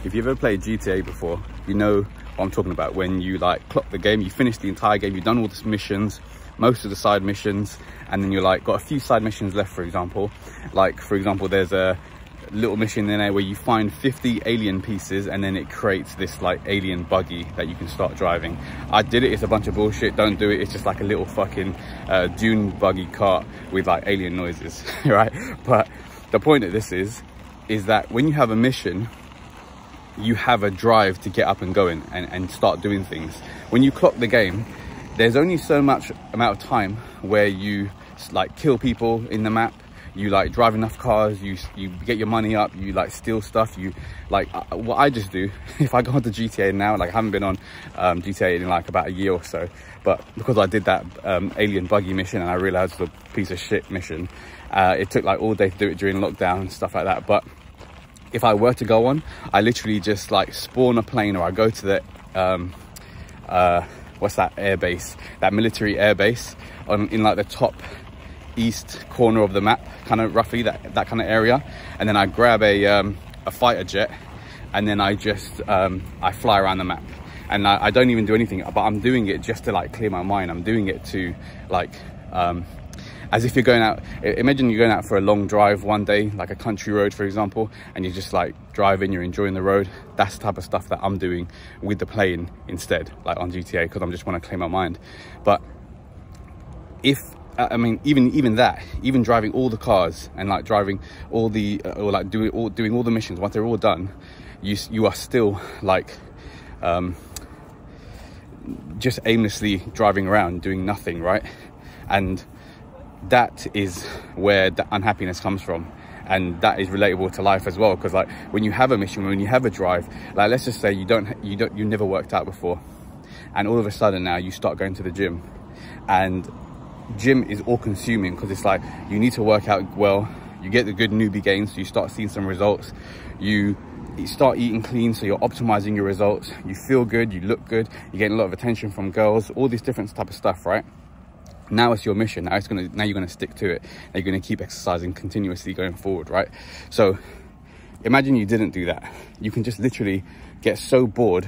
if you've ever played GTA before, you know what I'm talking about. When you like clock the game, you finish the entire game, you've done all the missions, most of the side missions, and then you're like got a few side missions left. For example, there's a little mission in there where you find 50 alien pieces, and then it creates this like alien buggy that you can start driving. I did it. It's a bunch of bullshit. Don't do it. It's just like a little fucking dune buggy cart with like alien noises, right? But the point of this is that when you have a mission, you have a drive to get up and going and start doing things. When you clock the game, there's only so much amount of time where you like kill people in the map, you like drive enough cars, you get your money up, you like steal stuff. You like what I just do, if I go onto GTA now, like I haven't been on GTA in like about a year or so, but because I did that alien buggy mission and I realized it was a piece of shit mission, it took like all day to do it during lockdown and stuff like that. But if I were to go on, I literally just like spawn a plane, or I go to the what's that air base, that military air base in like the top east corner of the map, kind of roughly that kind of area, and then I grab a fighter jet, and then I just I fly around the map, and I don't even do anything, but I'm doing it just to like clear my mind. I'm doing it to like as if you're going out, imagine you're going out for a long drive one day, like a country road for example, and you're just like driving, you're enjoying the road. That's the type of stuff that I'm doing with the plane instead, like on GTA, because I'm just want to clear my mind. But if I mean, even driving all the cars and like driving all the or like doing all the missions, once they're all done, you are still like just aimlessly driving around doing nothing, right? And that is where the unhappiness comes from, and that is relatable to life as well. Because like when you have a mission, when you have a drive, like let's just say you never worked out before, and all of a sudden now you start going to the gym, and gym is all consuming because it's like you need to work out well, you get the good newbie gains, so you start seeing some results, you start eating clean, so you're optimizing your results, you feel good, you look good, you're getting a lot of attention from girls, all these different type of stuff, right? Now it's your mission. Now you're gonna stick to it, and you're gonna keep exercising continuously going forward, right? So imagine you didn't do that. You can just literally get so bored,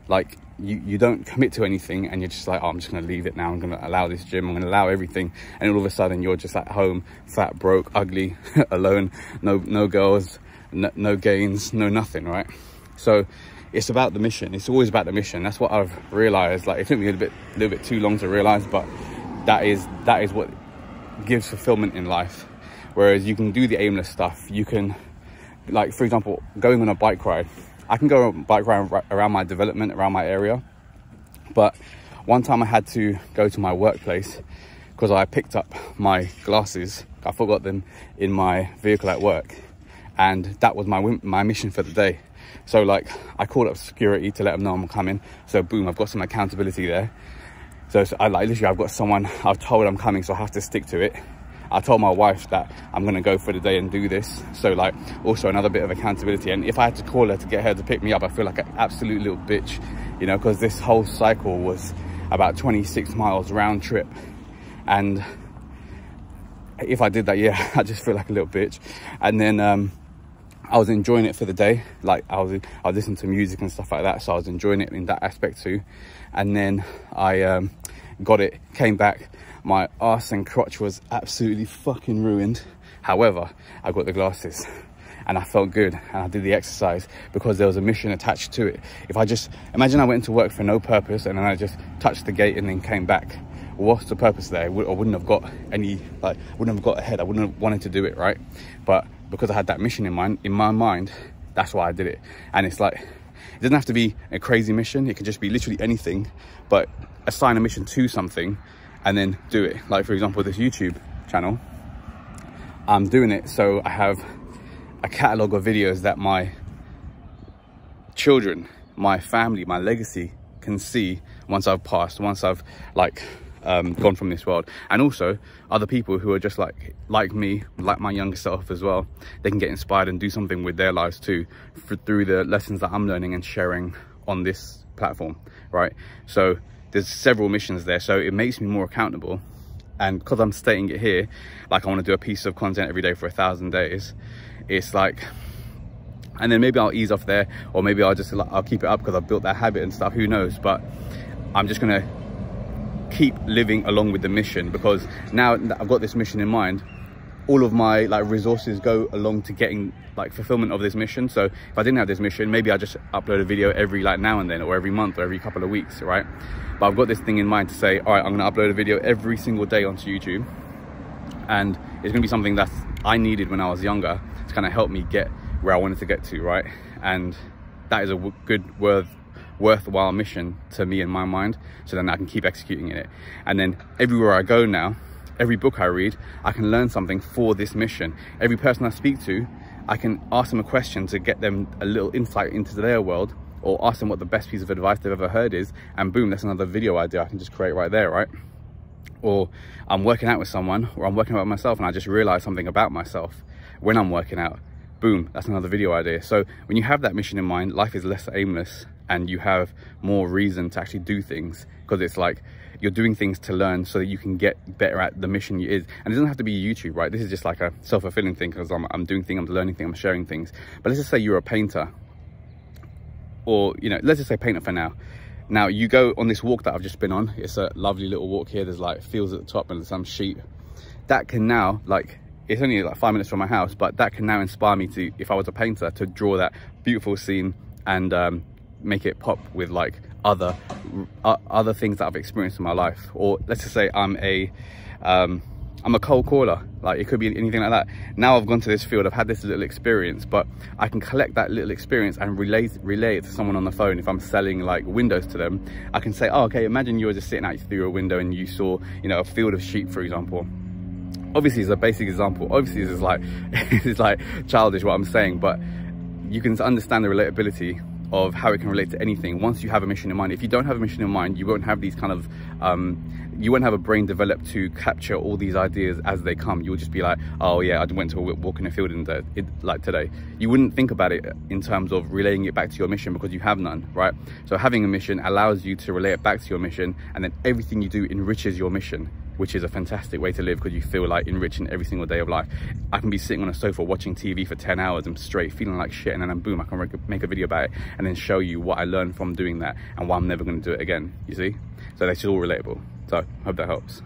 like you don't commit to anything, and you're just like, oh, I'm just gonna leave it now, I'm gonna allow this gym, I'm gonna allow everything, and all of a sudden you're just at home, fat, broke, ugly, alone, no girls, no gains, no nothing, right? So it's about the mission. It's always about the mission. That's what I've realized. Like it took me a little bit too long to realize, but that is what gives fulfillment in life. Whereas you can do the aimless stuff. You can, like for example, going on a bike ride. I can go on a bike ride around my development, around my area. But one time I had to go to my workplace because I picked up my glasses. I forgot them in my vehicle at work, and that was my mission for the day. So like I called up security to let them know I'm coming. So boom, I've got some accountability there. So I like literally, I've got someone, I've told I'm coming, so I have to stick to it. I told my wife that I'm gonna go for the day and do this. So like also another bit of accountability. And if I had to call her to get her to pick me up, I feel like an absolute little bitch, you know, because this whole cycle was about 26 miles round trip. And if I did that, yeah, I just feel like a little bitch. And then I was enjoying it for the day. Like I listened to music and stuff like that, so I was enjoying it in that aspect too. And then I got it, came back, my arse and crotch was absolutely fucking ruined. However, I got the glasses and I felt good, and I did the exercise because there was a mission attached to it. If I just imagine I went to work for no purpose and then I just touched the gate and then came back, what's the purpose there? I wouldn't have got any, like, wouldn't have got ahead. I wouldn't have wanted to do it, right? But because I had that mission in my mind, that's why I did it. And it's like, it doesn't have to be a crazy mission. It could just be literally anything, but assign a mission to something and then do it. Like for example, this YouTube channel, I'm doing it so I have a catalog of videos that my children, my family, my legacy can see once I've passed, once I've like gone from this world. And also other people who are just like me, like my younger self as well, they can get inspired and do something with their lives too, through the lessons that I'm learning and sharing on this platform, right? So there's several missions there, so it makes me more accountable. And because I'm stating it here, like I want to do a piece of content every day for 1,000 days, it's like And then maybe I'll ease off there, or maybe I'll just I'll keep it up because I've built that habit and stuff, who knows. But I'm just gonna keep living along with the mission, because now that I've got this mission in mind, all of my like resources go along to getting like fulfillment of this mission. So if I didn't have this mission, maybe I just upload a video every like now and then, or every month, or every couple of weeks, right? But I've got this thing in mind to say, all right, I'm gonna upload a video every single day onto YouTube, and it's gonna be something that I needed when I was younger to kind of help me get where I wanted to get to, right? And that is a good worthwhile mission to me in my mind, so then I can keep executing it. And then everywhere I go now, every book I read, I can learn something for this mission. Every person I speak to, I can ask them a question to get them a little insight into their world, or ask them what the best piece of advice they've ever heard is, and boom, that's another video idea I can just create right there, right? Or I'm working out with someone, or I'm working out with myself, and I just realize something about myself when I'm working out. Boom, that's another video idea. So when you have that mission in mind, life is less aimless, and you have more reason to actually do things, because it's like you're doing things to learn so that you can get better at the mission is. And it doesn't have to be YouTube, right? This is just like a self-fulfilling thing, because I'm doing things, I'm learning things, I'm sharing things. But let's just say you're a painter, or, you know, let's just say painter for now. Now you go on this walk that I've just been on. It's a lovely little walk here. There's like fields at the top and some sheep. That can now, like, it's only like 5 minutes from my house, but that can now inspire me to, if I was a painter, to draw that beautiful scene and make it pop with like other things that I've experienced in my life. Or let's just say I'm a cold caller, like it could be anything like that. Now I've gone to this field, I've had this little experience, but I can collect that little experience and relay it to someone on the phone. If I'm selling like windows to them, I can say, oh, okay, imagine you were just sitting out through a window and you saw, you know, a field of sheep, for example. Obviously it's a basic example, obviously this is like it's like childish what I'm saying, but you can understand the relatability of how it can relate to anything once you have a mission in mind. If you don't have a mission in mind, you won't have these kind of you won't have a brain developed to capture all these ideas as they come. You'll just be like, oh yeah, I went to a walk in a field like today. You wouldn't think about it in terms of relaying it back to your mission, because you have none, right? So having a mission allows you to relay it back to your mission, and then everything you do enriches your mission, which is a fantastic way to live, because you feel like enriching every single day of life. I can be sitting on a sofa watching TV for 10 hours and straight feeling like shit, and then boom, I can make a video about it and then show you what I learned from doing that and why I'm never going to do it again, you see? So that's just all relatable. So I hope that helps.